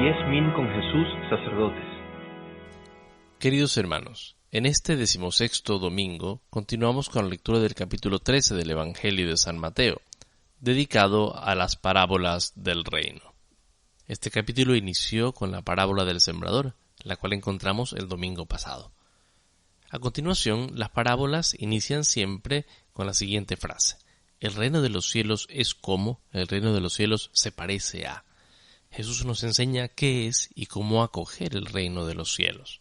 10.000 con Jesús, sacerdotes. Queridos hermanos, en este 16º domingo continuamos con la lectura del capítulo 13 del Evangelio de San Mateo, dedicado a las parábolas del reino. Este capítulo inició con la parábola del sembrador, la cual encontramos el domingo pasado. A continuación, las parábolas inician siempre con la siguiente frase: el reino de los cielos es como, el reino de los cielos se parece a. Jesús nos enseña qué es y cómo acoger el reino de los cielos.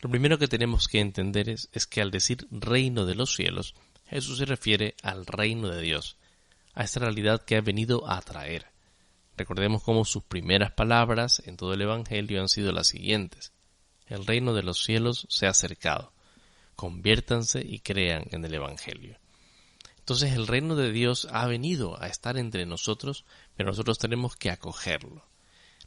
Lo primero que tenemos que entender es que al decir reino de los cielos, Jesús se refiere al reino de Dios, a esta realidad que ha venido a traer. Recordemos cómo sus primeras palabras en todo el Evangelio han sido las siguientes: el reino de los cielos se ha acercado, conviértanse y crean en el Evangelio. Entonces el reino de Dios ha venido a estar entre nosotros, pero nosotros tenemos que acogerlo.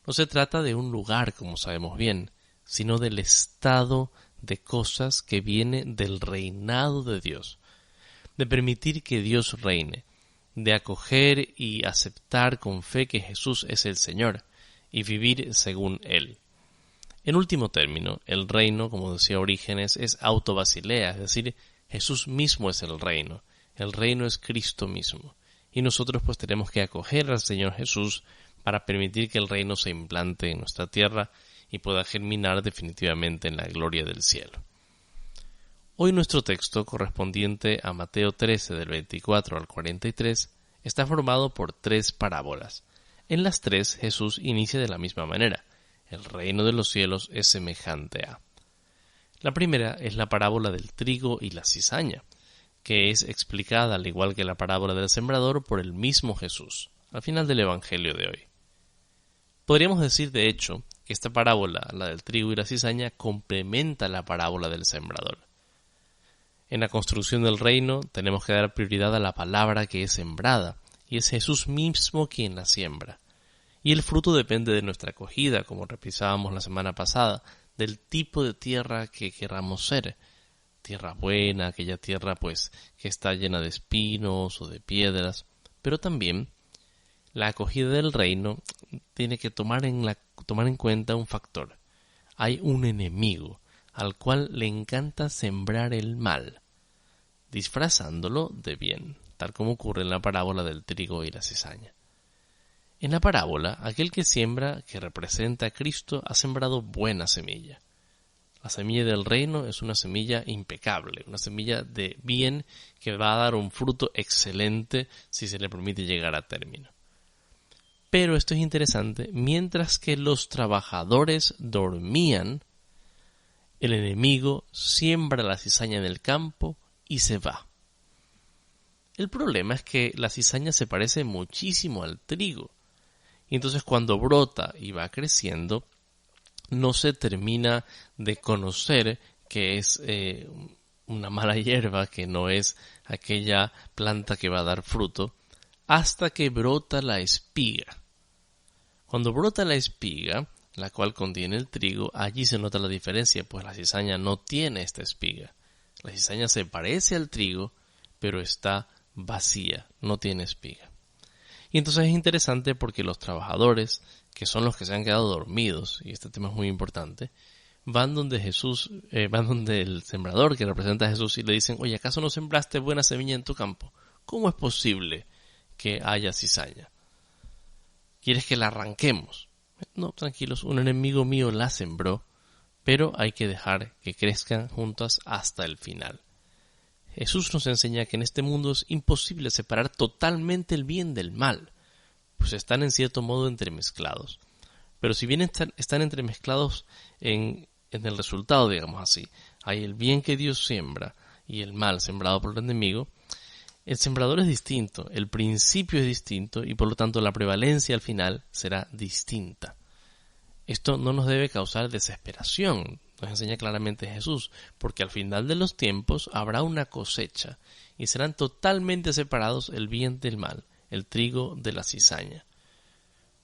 No se trata de un lugar, como sabemos bien, sino del estado de cosas que viene del reinado de Dios, de permitir que Dios reine, de acoger y aceptar con fe que Jesús es el Señor y vivir según Él. En último término, el reino, como decía Orígenes, es autobasilea, es decir, Jesús mismo es el reino es Cristo mismo, y nosotros pues tenemos que acoger al Señor Jesús para permitir que el reino se implante en nuestra tierra y pueda germinar definitivamente en la gloria del cielo. Hoy nuestro texto, correspondiente a Mateo 13 del 24 al 43, está formado por 3 parábolas. En las 3 Jesús inicia de la misma manera: el reino de los cielos es semejante a. La primera es la parábola del trigo y la cizaña, que es explicada, al igual que la parábola del sembrador, por el mismo Jesús, al final del Evangelio de hoy. Podríamos decir, de hecho, que esta parábola, la del trigo y la cizaña, complementa la parábola del sembrador. En la construcción del reino tenemos que dar prioridad a la palabra que es sembrada, y es Jesús mismo quien la siembra. Y el fruto depende de nuestra acogida, como revisábamos la semana pasada, del tipo de tierra que queramos ser. Tierra buena, aquella tierra pues que está llena de espinos o de piedras, pero también la acogida del reino tiene que tomar en cuenta un factor. Hay un enemigo al cual le encanta sembrar el mal, disfrazándolo de bien, tal como ocurre en la parábola del trigo y la cizaña. En la parábola, aquel que siembra, que representa a Cristo, ha sembrado buena semilla. La semilla del reino es una semilla impecable, una semilla de bien que va a dar un fruto excelente si se le permite llegar a término. Pero esto es interesante: mientras que los trabajadores dormían, el enemigo siembra la cizaña en el campo y se va. El problema es que la cizaña se parece muchísimo al trigo, y entonces cuando brota y va creciendo, no se termina de conocer que es una mala hierba, que no es aquella planta que va a dar fruto, hasta que brota la espiga. Cuando brota la espiga, la cual contiene el trigo, allí se nota la diferencia, pues la cizaña no tiene esta espiga. La cizaña se parece al trigo, pero está vacía, no tiene espiga. Y entonces es interesante porque los trabajadores, que son los que se han quedado dormidos, y este tema es muy importante, van donde el sembrador, que representa a Jesús, y le dicen: oye, ¿acaso no sembraste buena semilla en tu campo? ¿Cómo es posible que haya cizaña? ¿Quieres que la arranquemos? No, tranquilos, un enemigo mío la sembró, pero hay que dejar que crezcan juntas hasta el final. Jesús nos enseña que en este mundo es imposible separar totalmente el bien del mal, pues están en cierto modo entremezclados. Pero si bien están entremezclados en el resultado, digamos así, hay el bien que Dios siembra y el mal sembrado por el enemigo, el sembrador es distinto, el principio es distinto y por lo tanto la prevalencia al final será distinta. Esto no nos debe causar desesperación, nos enseña claramente Jesús, porque al final de los tiempos habrá una cosecha y serán totalmente separados el bien del mal, el trigo de la cizaña.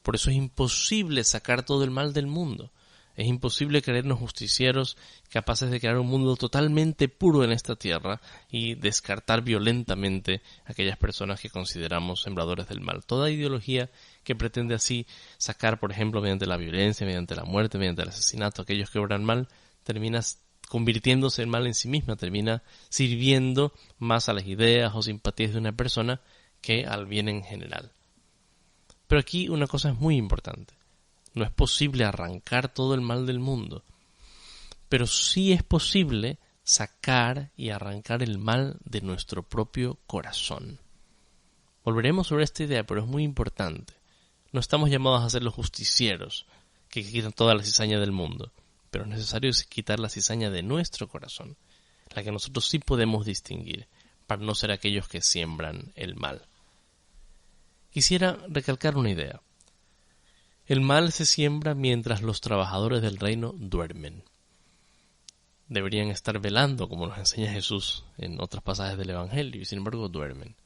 Por eso es imposible sacar todo el mal del mundo. Es imposible creernos justicieros capaces de crear un mundo totalmente puro en esta tierra y descartar violentamente a aquellas personas que consideramos sembradores del mal. Toda ideología que pretende así sacar, por ejemplo, mediante la violencia, mediante la muerte, mediante el asesinato, aquellos que obran mal, termina convirtiéndose en mal en sí misma, termina sirviendo más a las ideas o simpatías de una persona que al bien en general. Pero aquí una cosa es muy importante. No es posible arrancar todo el mal del mundo, pero sí es posible sacar y arrancar el mal de nuestro propio corazón. Volveremos sobre esta idea, pero es muy importante. No estamos llamados a ser los justicieros que quitan toda la cizaña del mundo, pero es necesario quitar la cizaña de nuestro corazón, la que nosotros sí podemos distinguir, para no ser aquellos que siembran el mal. Quisiera recalcar una idea. El mal se siembra mientras los trabajadores del reino duermen. Deberían estar velando, como nos enseña Jesús en otros pasajes del Evangelio, y sin embargo duermen.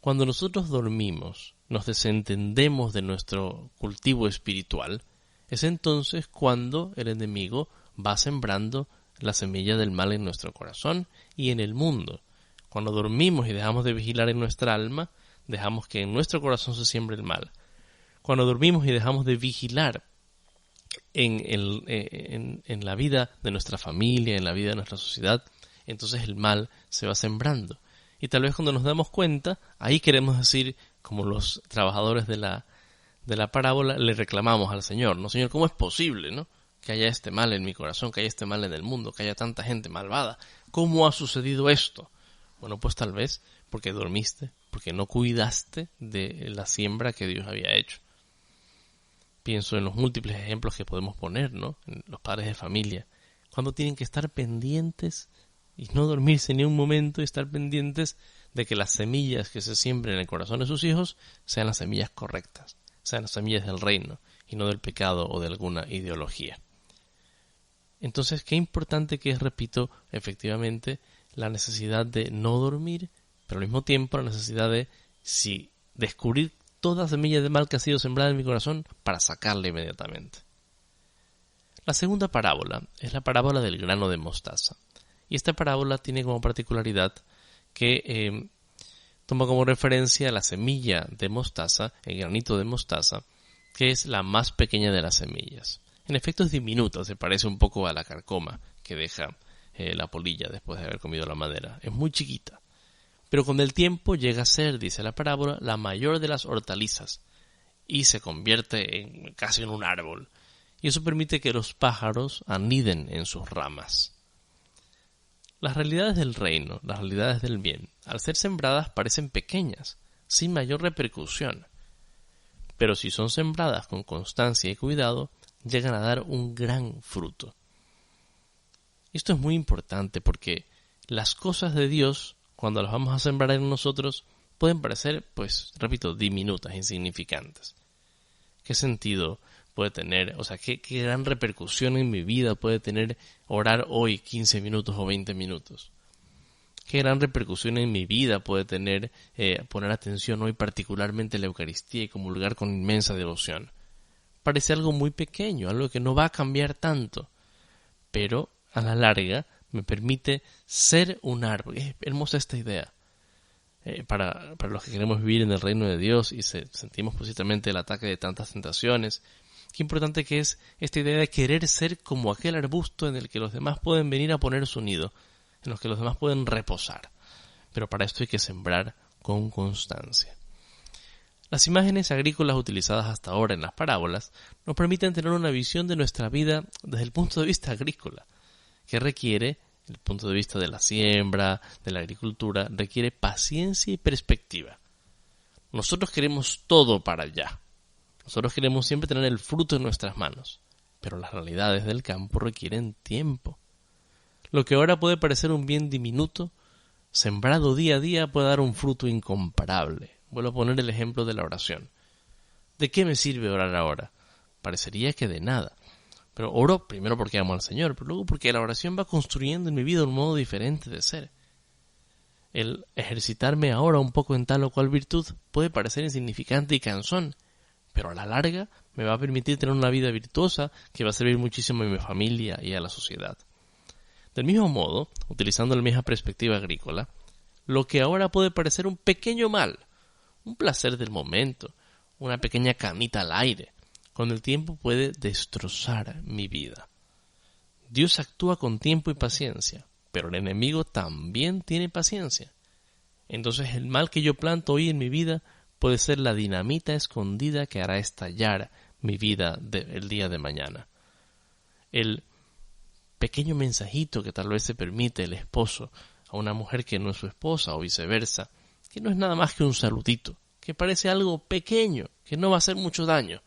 Cuando nosotros dormimos, nos desentendemos de nuestro cultivo espiritual, es entonces cuando el enemigo va sembrando la semilla del mal en nuestro corazón y en el mundo. Cuando dormimos y dejamos de vigilar en nuestra alma, dejamos que en nuestro corazón se siembre el mal. Cuando dormimos y dejamos de vigilar en la vida de nuestra familia, en la vida de nuestra sociedad, entonces el mal se va sembrando. Y tal vez cuando nos damos cuenta, ahí queremos decir, como los trabajadores de la parábola, le reclamamos al Señor, ¿no? Señor, ¿cómo es posible, no? Que haya este mal en mi corazón, que haya este mal en el mundo, que haya tanta gente malvada? ¿Cómo ha sucedido esto? Bueno, pues tal vez porque dormiste, porque no cuidaste de la siembra que Dios había hecho. Pienso en los múltiples ejemplos que podemos poner, ¿no? En los padres de familia, cuando tienen que estar pendientes y no dormirse ni un momento y estar pendientes de que las semillas que se siembren en el corazón de sus hijos sean las semillas correctas, sean las semillas del reino y no del pecado o de alguna ideología. Entonces, qué importante que es, repito, efectivamente, la necesidad de no dormir, pero al mismo tiempo la necesidad de descubrir toda semilla de mal que ha sido sembrada en mi corazón para sacarla inmediatamente. La segunda parábola es la parábola del grano de mostaza. Y esta parábola tiene como particularidad que toma como referencia la semilla de mostaza, el granito de mostaza, que es la más pequeña de las semillas. En efecto es diminuta, se parece un poco a la carcoma que deja la polilla después de haber comido la madera. Es muy chiquita. Pero con el tiempo llega a ser, dice la parábola, la mayor de las hortalizas y se convierte casi en un árbol. Y eso permite que los pájaros aniden en sus ramas. Las realidades del reino, las realidades del bien, al ser sembradas parecen pequeñas, sin mayor repercusión. Pero si son sembradas con constancia y cuidado, llegan a dar un gran fruto. Esto es muy importante porque las cosas de Dios, cuando las vamos a sembrar en nosotros, pueden parecer, pues, repito, diminutas, insignificantes. ¿Qué sentido puede tener? O sea, ¿qué gran repercusión en mi vida puede tener orar hoy 15 minutos o 20 minutos? ¿Qué gran repercusión en mi vida puede tener poner atención hoy particularmente a la Eucaristía y comulgar con inmensa devoción? Parece algo muy pequeño, algo que no va a cambiar tanto, pero a la larga me permite ser un árbol. Es hermosa esta idea. Para los que queremos vivir en el reino de Dios y sentimos precisamente el ataque de tantas tentaciones, qué importante que es esta idea de querer ser como aquel arbusto en el que los demás pueden venir a poner su nido, en los que los demás pueden reposar. Pero para esto hay que sembrar con constancia. Las imágenes agrícolas utilizadas hasta ahora en las parábolas nos permiten tener una visión de nuestra vida desde el punto de vista agrícola, que requiere, el punto de vista de la siembra, de la agricultura, requiere paciencia y perspectiva. Nosotros queremos todo para allá. Nosotros queremos siempre tener el fruto en nuestras manos, pero las realidades del campo requieren tiempo. Lo que ahora puede parecer un bien diminuto, sembrado día a día, puede dar un fruto incomparable. Vuelvo a poner el ejemplo de la oración. ¿De qué me sirve orar ahora? Parecería que de nada. Pero oro primero porque amo al Señor, pero luego porque la oración va construyendo en mi vida un modo diferente de ser. El ejercitarme ahora un poco en tal o cual virtud puede parecer insignificante y cansón, pero a la larga me va a permitir tener una vida virtuosa que va a servir muchísimo a mi familia y a la sociedad. Del mismo modo, utilizando la misma perspectiva agrícola, lo que ahora puede parecer un pequeño mal, un placer del momento, una pequeña camita al aire, con el tiempo puede destrozar mi vida. Dios actúa con tiempo y paciencia, pero el enemigo también tiene paciencia. Entonces el mal que yo planto hoy en mi vida puede ser la dinamita escondida que hará estallar mi vida el día de mañana. El pequeño mensajito que tal vez se permite el esposo a una mujer que no es su esposa o viceversa, que no es nada más que un saludito, que parece algo pequeño, que no va a hacer mucho daño,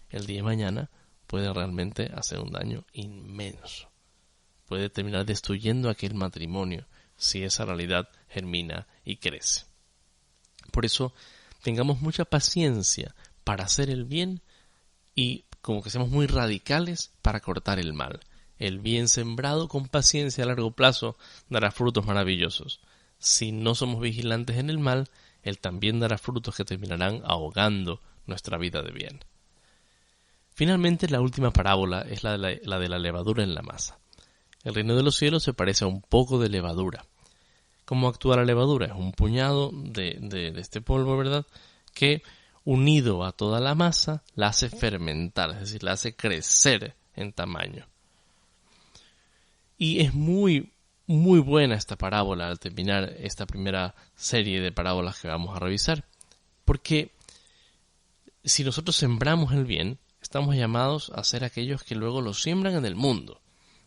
el día de mañana puede realmente hacer un daño inmenso. Puede terminar destruyendo aquel matrimonio si esa realidad germina y crece. Por eso, tengamos mucha paciencia para hacer el bien y como que seamos muy radicales para cortar el mal. El bien sembrado con paciencia a largo plazo dará frutos maravillosos. Si no somos vigilantes en el mal, él también dará frutos que terminarán ahogando nuestra vida de bien. Finalmente, la última parábola es la de la levadura en la masa. El reino de los cielos se parece a un poco de levadura. ¿Cómo actúa la levadura? Es un puñado de este polvo, ¿verdad?, que unido a toda la masa la hace fermentar, es decir, la hace crecer en tamaño. Y es muy, muy buena esta parábola al terminar esta primera serie de parábolas que vamos a revisar, porque si nosotros sembramos el bien, estamos llamados a ser aquellos que luego lo siembran en el mundo.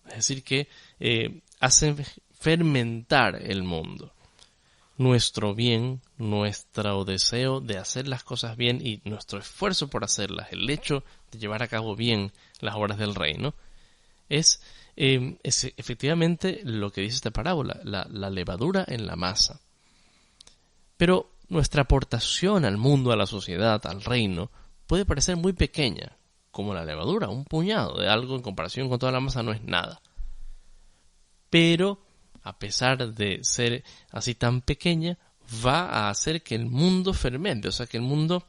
Es decir, que hacen fermentar el mundo. Nuestro bien, nuestro deseo de hacer las cosas bien y nuestro esfuerzo por hacerlas, el hecho de llevar a cabo bien las obras del reino, es efectivamente lo que dice esta parábola, la levadura en la masa. Pero nuestra aportación al mundo, a la sociedad, al reino, puede parecer muy pequeña, como la levadura, un puñado de algo en comparación con toda la masa no es nada. Pero, a pesar de ser así tan pequeña, va a hacer que el mundo fermente, o sea, que el mundo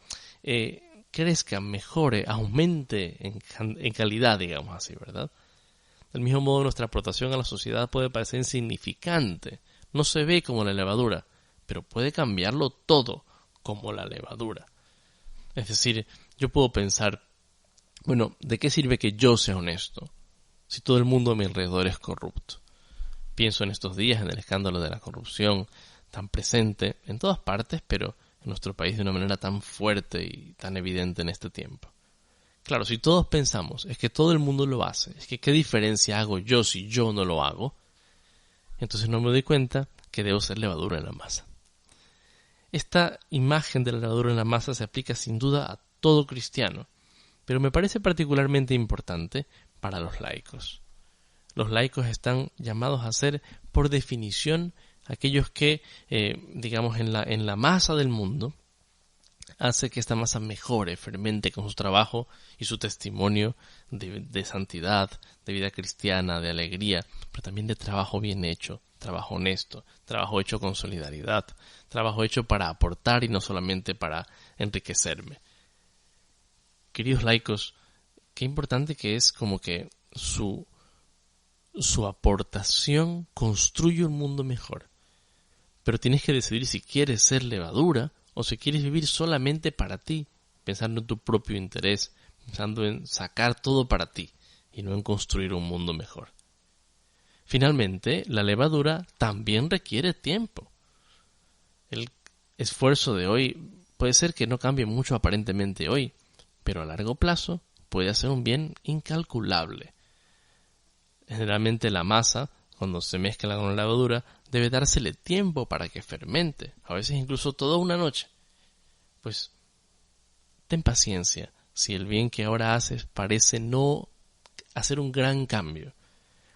crezca, mejore, aumente en calidad, digamos así, ¿verdad? Del mismo modo, nuestra aportación a la sociedad puede parecer insignificante, no se ve como la levadura, pero puede cambiarlo todo como la levadura. Es decir, yo puedo pensar, bueno, ¿de qué sirve que yo sea honesto si todo el mundo a mi alrededor es corrupto? Pienso en estos días en el escándalo de la corrupción tan presente en todas partes, pero en nuestro país de una manera tan fuerte y tan evidente en este tiempo. Claro, si todos pensamos, es que todo el mundo lo hace, es que ¿qué diferencia hago yo si yo no lo hago? Entonces no me doy cuenta que debo ser levadura en la masa. Esta imagen de la levadura en la masa se aplica sin duda a todo cristiano, pero me parece particularmente importante para los laicos. Los laicos están llamados a ser, por definición, aquellos que, digamos, en la masa del mundo, hace que esta masa mejore, fermente con su trabajo y su testimonio de santidad, de vida cristiana, de alegría, pero también de trabajo bien hecho, trabajo honesto, trabajo hecho con solidaridad, trabajo hecho para aportar y no solamente para enriquecerme. Queridos laicos, qué importante que es como que su aportación construye un mundo mejor. Pero tienes que decidir si quieres ser levadura o si quieres vivir solamente para ti, pensando en tu propio interés, pensando en sacar todo para ti y no en construir un mundo mejor. Finalmente, la levadura también requiere tiempo. El esfuerzo de hoy puede ser que no cambie mucho aparentemente hoy, pero a largo plazo puede hacer un bien incalculable. Generalmente la masa, cuando se mezcla con la levadura, debe dársele tiempo para que fermente, a veces incluso toda una noche. Pues ten paciencia si el bien que ahora haces parece no hacer un gran cambio.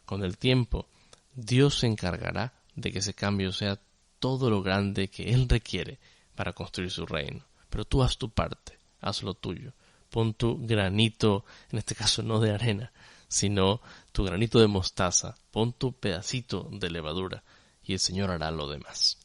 Con el tiempo, Dios se encargará de que ese cambio sea todo lo grande que Él requiere para construir su reino. Pero tú haz tu parte, haz lo tuyo. Pon tu granito, en este caso no de arena, sino tu granito de mostaza. Pon tu pedacito de levadura y el Señor hará lo demás.